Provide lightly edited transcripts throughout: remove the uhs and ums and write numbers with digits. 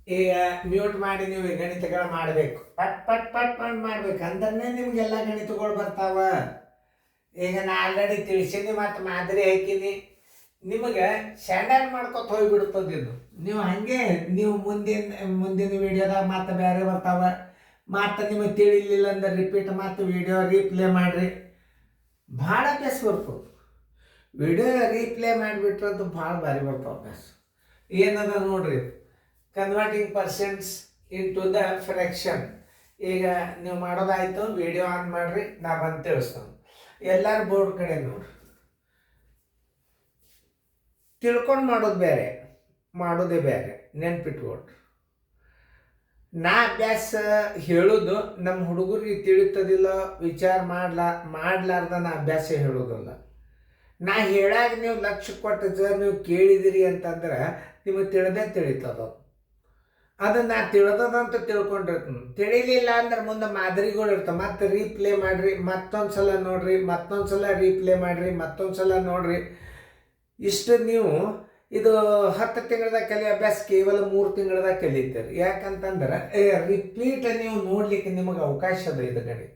ಈಗ ಮ್ಯೂಟ್ ಮಾಡಿ ನೀವು ಈ ಗಣಿತಗಳು ಮಾಡಬೇಕು, ಪಟ್ ಪಟ್ ಪಟ್ ಪಟ್ ಮಾಡ್ಬೇಕು ಅಂದ್ರೆ ನಿಮ್ಗೆಲ್ಲ ಗಣಿತಗಳು ಬರ್ತಾವ. ಈಗ ನಾ ಆಲ್ರೆಡಿ ತಿಳಿಸೀನಿ ಮತ್ತು ಮಾದರಿ ಹಾಕೀನಿ, ನಿಮಗೆ ಸ್ಟ್ಯಾಂಡರ್ಡ್ ಮಾಡ್ಕೊತ ಹೋಗ್ಬಿಡ್ತದೆ ಇದು. ನೀವು ಹಾಗೆ ನೀವು ಮುಂದಿನ ವಿಡಿಯೋದಾಗ ಮತ್ತೆ ಬೇರೆ ಬರ್ತಾವ, ಮತ್ತು ನಿಮಗೆ ತಿಳಿಲಿಲ್ಲ ಅಂದ್ರೆ ರಿಪೀಟ್ ಮತ್ತು ವಿಡಿಯೋ ರೀಪ್ಲೇ ಮಾಡಿರಿ, ಭಾಳ ಅಭ್ಯಾಸ ಬರ್ತದೆ. ವಿಡಿಯೋ ರೀಪ್ಲೇ ಮಾಡಿಬಿಟ್ರಂತೂ ಭಾಳ ಭಾರಿ ಬರ್ತಾವೆ ಅಭ್ಯಾಸ. ಏನದ ನೋಡ್ರಿ, converting percents into the fraction. ಈಗ ನೀವು ಮಾಡೋದಾಯ್ತು, ವಿಡಿಯೋ ಆನ್ ಮಾಡಿರಿ, ನಾ ಬಂದು ತಿಳಿಸ್ತಾನೆ. ಎಲ್ಲರೂ ಬೋರ್ಡ್ ಕಡೆ ನೋಡ್ರಿ. ತಿಳ್ಕೊಂಡು ಮಾಡೋದು ಬೇರೆ, ಮಾಡೋದೇ ಬೇರೆ, ನೆನ್ಪಿಟ್ಕೊಡ್ರಿ. ನಾ ಅಭ್ಯಾಸ ಹೇಳೋದು ನಮ್ಮ ಹುಡುಗರಿಗೆ ತಿಳಿತದಿಲ್ಲ, ವಿಚಾರ ಮಾಡ್ಲಾರ್ದ ನಾ ಅಭ್ಯಾಸ ಹೇಳೋದಲ್ಲ. ನಾ ಹೇಳಾಗ ನೀವು ಲಕ್ಷ್ಯ ಕೊಟ್ಟು ಸರ್ ನೀವು ಕೇಳಿದಿರಿ ಅಂತಂದ್ರೆ ನಿಮಗೆ ತಿಳಿತದ. ಅದನ್ನು ನಾ ತಿಳಿದಂತ ತಿಳ್ಕೊಂಡಿರ್ತೀನಿ. ತಿಳಿಲಿಲ್ಲ ಅಂದ್ರೆ ಮುಂದೆ ಮಾದರಿಗಳು ಇರ್ತವೆ, ಮತ್ತೆ ರೀಪ್ಲೇ ಮಾಡಿರಿ, ಮತ್ತೊಂದು ಸಲ ನೋಡ್ರಿ, ಮತ್ತೊಂದು ಸಲ ರೀಪ್ಲೇ ಮಾಡಿರಿ, ಮತ್ತೊಂದು ಸಲ ನೋಡ್ರಿ. ಇಷ್ಟು ನೀವು ಇದು 10 ತಿಂಗಳದಾಗ ಕಲಿಯೋ ಅಭ್ಯಾಸ ಕೇವಲ 3 ತಿಂಗಳದಾಗ ಕಲಿತೀರಿ. ಯಾಕಂತಂದ್ರೆ ರಿಪೀಟ್ ನೀವು ನೋಡ್ಲಿಕ್ಕೆ ನಿಮಗೆ ಅವಕಾಶ ಅದ. ಇದು ಗಣಿತ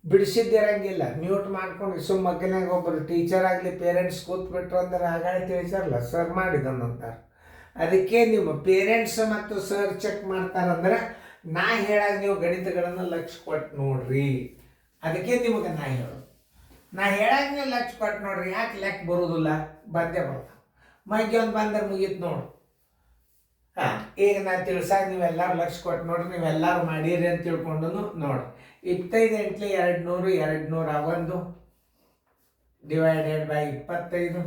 ಬಿಡಿಸಿದ್ದಿರಂಗಿಲ್ಲ, ಮ್ಯೂಟ್ ಮಾಡ್ಕೊಂಡು ಮಗನಾಗ ಒಬ್ಬರು ಟೀಚರ್ ಆಗಲಿ ಪೇರೆಂಟ್ಸ್ ಕೂತ್ಬಿಟ್ರು ಅಂದ್ರೆ ಹಾಗಾಗಿ ತಿಳಿಸಾರಲ್ಲ ಸರ್ ಮಾಡಿದನಂತಾರೆ. ಅದಕ್ಕೆ ನಿಮ್ಮ ಪೇರೆಂಟ್ಸ್ ಮತ್ತು ಸರ್ ಚೆಕ್ ಮಾಡ್ತಾರಂದ್ರೆ ನಾ ಹೇಳಾಗ ನೀವು ಗಣಿತಗಳನ್ನು ಲಕ್ಷ್ಯ ಕೊಟ್ಟು ನೋಡ್ರಿ. ಅದಕ್ಕೆ ನಿಮಗೆ ನಾ ಹೇಳಾಗ ನೀವು ಲಕ್ಷ್ಯ ಕೊಟ್ಟು ನೋಡ್ರಿ. ಯಾಕೆ ಲೆಕ್ಕ ಬರೋದಿಲ್ಲ? ಬಂದೇ ಬರ್ತಾವೆ. ಮಗ್ಗೆ ಒಂದು ಬಂದ್ರೆ ಮುಗೀತು ನೋಡು. ಹಾಂ, ಈಗ ನಾನು ತಿಳಿಸಾಗ ನೀವೆಲ್ಲರೂ ಲಕ್ಷ್ಯ ಕೊಟ್ಟು ನೋಡ್ರಿ, ನೀವೆಲ್ಲರೂ ಮಾಡೀರಿ ಅಂತ ತಿಳ್ಕೊಂಡು ನೋಡ್ರಿ. 25 ಎಂಟ್ಲಿ 200, 200 1 ಡಿವೈಡೆಡ್ ಬೈ 25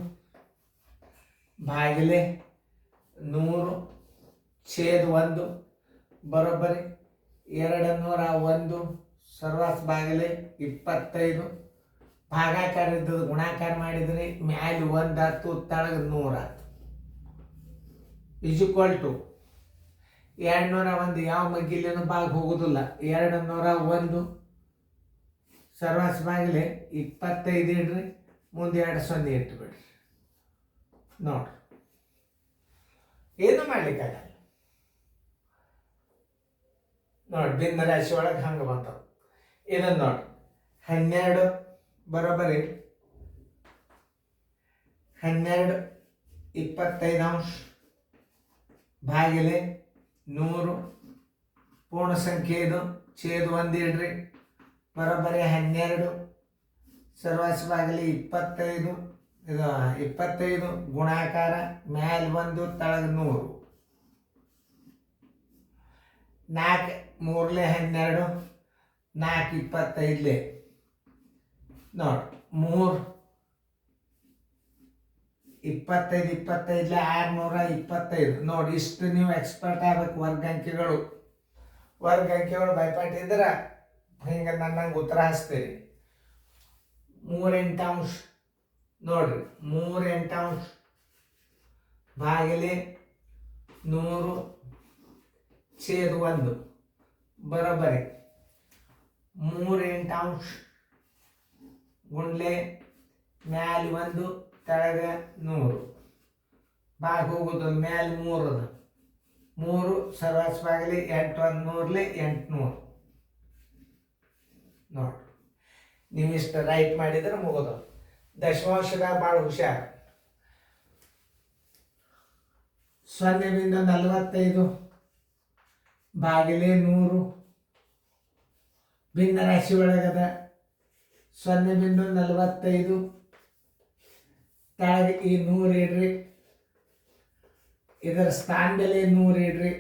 ಭಾಗಿಲೆ 100 ಛೇದ 1 ಬರೋಬ್ಬರಿ 201 ಸರ್ವಾಸ್ ಭಾಗಿಲೆ 25. ಭಾಗಾಕಾರ ಇದ್ದದ್ದು ಗುಣಾಕಾರ ಮಾಡಿದ್ರಿ, ಮ್ಯಾಲೆ 1 ಆಯ್ತು, ತಳಗೆ 100 ಆಯ್ತು. ಈಕ್ವಲ್ ಟು 201 ಯಾವ ಮಗ್ಗಿಲೇನು ಭಾಗ ಹೋಗೋದಿಲ್ಲ. 201 ಸರ್ವಾಸ್ ಭಾಗಿಲೆ 25 ಇಡ್ರಿ, ಮುಂದೆ 2 0 ಇಟ್ಬಿಡ್ರಿ. ನೋಡ್ರಿ, ಏನು ಮಾಡ್ಲಿಕ್ಕಾಗಲ್ಲ. ನೋಡಿ, ಭಿನ್ನ ರಾಶಿ ಒಳಗೆ ಹಂಗೆ ಬಂತವ. ಇದನ್ನು ನೋಡ್ರಿ, 12 ಬರೋಬ್ಬರಿ 12 25 ಭಾಗಿಲೆ 100 ಪೂರ್ಣ ಸಂಖ್ಯೆ ಇದು, ಛೇದ 1 ಇಡ್ರಿ, ಬರೋಬ್ಬರಿ 12 ಸರ್ವಾಸಿ ಭಾಗಿಲೆ 25. ಇದು 25 ಗುಣಾಕಾರ ಮ್ಯಾಲೆ 1 ತಳಗೆ 100. 4 3 12 4 25 ನೋಡಿ, 3 25 25 625. ನೋಡಿ, ಇಷ್ಟು ನೀವು ಎಕ್ಸ್ಪರ್ಟ್ ಆಗ್ಬೇಕು. ವರ್ಗ ಅಂಕಿಗಳು ಬೈಪಾಟ್ ಇದ್ರೆ ಹಿಂಗೆ ನನ್ನಂಗೆ ಉತ್ತರ ಹಚ್ತೀರಿ. 3 8 ನೋಡ್ರಿ, 3 8 ಭಾಗಿಲೆ 100 ಛೇದ 1 ಬರೋಬ್ಬರಿ 3 8 ಗುಂಡ್ಲೆ ಮ್ಯಾಲೆ 1 ತೆಳಗೆ 100. ಭಾಗ ಹೋಗೋದು ಮ್ಯಾಲೆ 3 ಅದ, 3 ಸರ್ವಾಸ್ ಭಾಗಿಲೆ 8 1 100 800. ನೋಡ್ರಿ, ನೀವು ಇಷ್ಟು ರೈಟ್ ಮಾಡಿದ್ರೆ ಮುಗೋದು. ದಶಮಾಂಶದಾಗ ಭಾಳ ಹುಷಾರು. 0.45 ಭಾಗಿಲೆ 100 ಭಿನ್ನ ರಾಶಿ ಒಳಗದ. 0.45 ಕೆಳಗೆ ಈ 100 ಇಡ್ರಿ, ಇದರ ಸ್ಥಾನ ಬೆಲೆ 100 ಇಡ್ರಿ.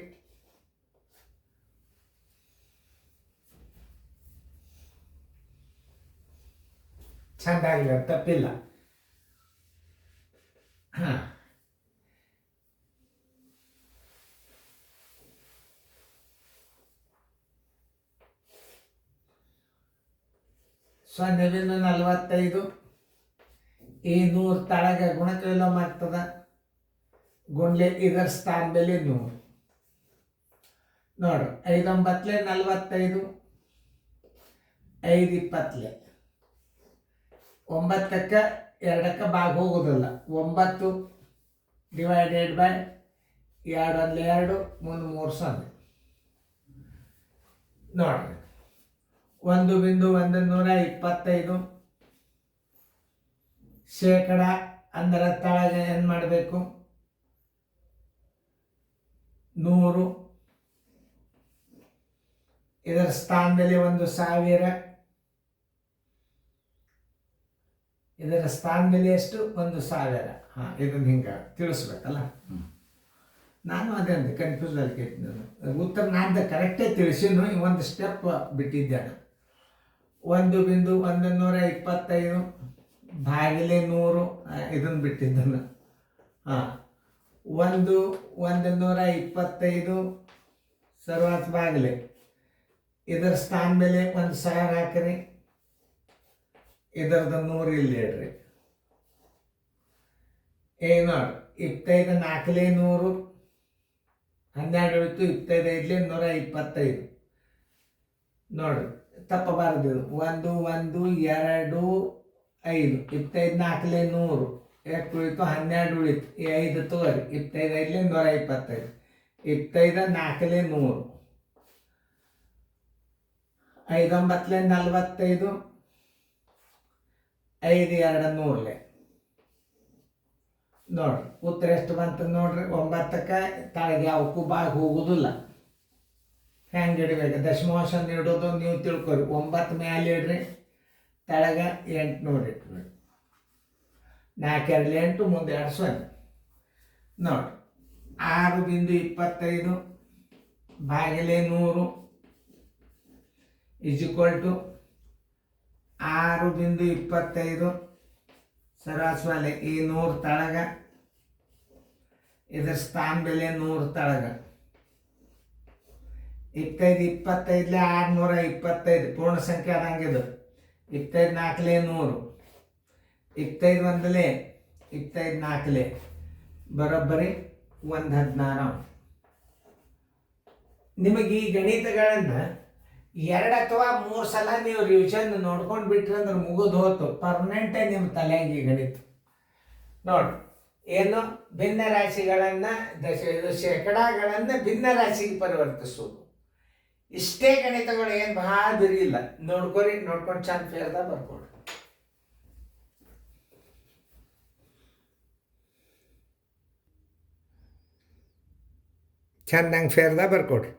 ಚಂದಾಗಿಲ್ಲ, ತಪ್ಪಿಲ್ಲ. ಹಾಂ, ಸೊನ್ನೆಬಿಂದು 45 ಈ 100 ತಳಗ ಗುಣಕ ವಿಲೋಮ ಆಗ್ತದ. ಗುಂಡ್ಲೆ ಇದರ ಸ್ಥಾನ ಬೆಲೆ 100. ನೋಡ್ರಿ, 5 9 45 5 20 9ಕ್ಕೆ 2ಕ್ಕೆ ಭಾಗ ಹೋಗೋದಿಲ್ಲ. 9 ಡಿವೈಡೆಡ್ ಬೈ 2 1 2 ಮುಂದೆ 3 0 ನೋಡ್ರಿ. 1.125 ಶೇಕಡ ಅಂದ್ರೆ ತಳಗೆ ಏನು ಮಾಡಬೇಕು 100. ಇದರ ಸ್ಥಾನದಲ್ಲಿ 1,000. ಇದರ ಸ್ಥಾನದಲ್ಲಿ ಎಷ್ಟು 1,000. ಇದನ್ನ ಹಿಂಗೆ ತಿಳಿಸ್ಬೇಕಲ್ಲ. ನಾನು ಅದೇ ಅಂದೆ ಕನ್ಫ್ಯೂಸ್ ಆಗ್ತೈತಿ. ಉತ್ತರ ನಾನು ಕರೆಕ್ಟೇ ತಿಳಿಸಿನು, ಒಂದು ಸ್ಟೆಪ್ ಬಿಟ್ಟಿದ್ದೆ. 1.125 ಭಾಗಿಲೆ 100 ಇದನ್ನು ಬಿಟ್ಟಿದ್ದನು. 125 ಸರ್ವಾತ್ ಬಾಗಿಲೆ. ಇದರ ಸ್ಥಾನ ಮೇಲೆ 1,000 ಹಾಕ್ರಿ. ಇದರದ 100 ಇಲ್ಲಿ ಇಡ್ರಿ. ನೋಡಿ 25 4 100, 12 ಉಳಿತು. 25 5 125. ನೋಡ್ರಿ ತಪ್ಪಬಾರದು. 1 1 2 5 25 4 100 ಎಷ್ಟು ಉಳಿತು? 12 ಉಳಿತು. 5 ತೋರಿ. 25 5 125. 25 4 100. 5 9 45. 5 2 100. ನೋಡ್ರಿ ಉತ್ತರ ಎಷ್ಟು ಬಂತು ನೋಡ್ರಿ. 9ಕ್ಕೆ ತಾಳಿಗೆ ಅವಕ್ಕೂ ಬಾಗಿ ಹೋಗುದಿಲ್ಲ. ಹೆಂಗೆ ಇಡಬೇಕು? ದಶಮಾಂಶ ಇಡೋದು ನೀವು ತಿಳ್ಕೊರಿ. 9 ಮ್ಯಾಲೆ ಇಡ್ರಿ, ತಳಗ 800 ಇಟ್ಬಿಡಿ. 4 2 8 ಮುಂದೆ 2 0. ನೋಡ್ರಿ 6.25 ಭಾಗಿಲೆ 100 = 6.25 ಸರಾಸರಿ ಈ 100 ತಳಗ. ಇದರ ಸ್ಥಾನ ಬೆಲೆ 100 ತಳಗ. 25 25 625 ಪೂರ್ಣ ಸಂಖ್ಯೆ ಆದಂಗಿದು. 25 4 100. 25 1 25 4 ಬರೋಬ್ಬರಿ 116. ನಿಮಗೆ ಈ ಗಣಿತಗಳನ್ನು 2 ಅಥವಾ 3 ಸಲ ನೀವು ರಿವಿಷನ್ ನೋಡ್ಕೊಂಡು ಬಿಟ್ರಿ ಅಂದ್ರೆ ಮುಗಿದು ಹೋತು. ಪರ್ಮನೆಂಟೇ ನಿಮ್ಮ ತಲೆಯಾಗಿ ಈ ಗಣಿತ. ನೋಡಿ ಏನು ಭಿನ್ನ ರಾಶಿಗಳನ್ನು ಶೇಕಡಾಗಳನ್ನು ಭಿನ್ನ ರಾಶಿಗೆ ಪರಿವರ್ತಿಸೋದು. ಇಷ್ಟೇ ಗಣಿತಗಳು ಏನು ಭಾಳ ಬಿರಿಲ್ಲ. ನೋಡ್ಕೊರಿ, ನೋಡ್ಕೊಂಡು ಚಂದ ಫೇರ್ದಾಗ ಬರ್ಕೊಡ್ರಿ. ಚಂದಂಗೆ ಫೇರ್ದಾಗ ಬರ್ಕೊಡ್ರಿ.